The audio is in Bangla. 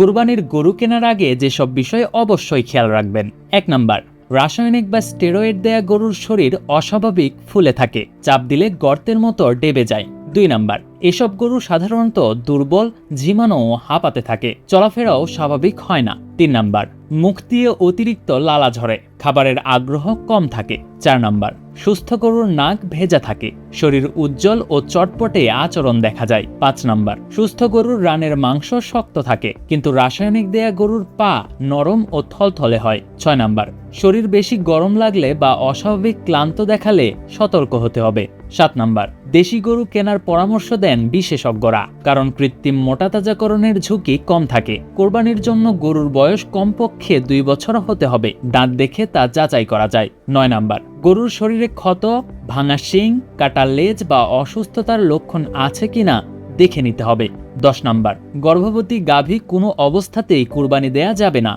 কুরবানির গরু কেনার আগে যেসব বিষয় অবশ্যই খেয়াল রাখবেন। 1 নাম্বার, রাসায়নিক বা স্টেরয়েড দেয়া গরুর শরীর অস্বাভাবিক ফুলে থাকে, চাপ দিলে গর্তের মতো ডেবে যায়। 2 নাম্বার, এসব গরু সাধারণত দুর্বল, ঝিমানো ও হাঁপাতে থাকে, চলাফেরাও স্বাভাবিক হয় না। 3 নাম্বার, মুখ দিয়ে অতিরিক্ত লালা ঝরে, খাবারের আগ্রহ কম থাকে। 4 নাম্বার, সুস্থ গরুর নাক ভেজা থাকে, শরীর উজ্জ্বল ও চটপটে আচরণ দেখা যায়। 5 নাম্বার, সুস্থ গরুর রানের মাংস শক্ত থাকে, কিন্তু রাসায়নিক দেয়া গরুর পা নরম ও থলথলে হয়। 6 নাম্বার, শরীর বেশি গরম লাগলে বা অস্বাভাবিক ক্লান্ত দেখালে সতর্ক হতে হবে। 7 নাম্বার, দেশি গরু কেনার পরামর্শ দেন বিশেষজ্ঞরা, কারণ কৃত্রিম মোটাতাজাকরণের ঝুঁকি কম থাকে। কোরবানির জন্য গরুর বয়স কমপক্ষে 2 বছর হতে হবে, দাঁত দেখে তা যাচাই করা যায়। 9 নাম্বার, গরুর শরীরে ক্ষত, ভাঙা শিং, কাটা লেজ বা অসুস্থতার লক্ষণ আছে কিনা দেখে নিতে হবে। 10 নাম্বার, গর্ভবতী গাভী কোনো অবস্থাতেই কুরবানি দেয়া যাবে না।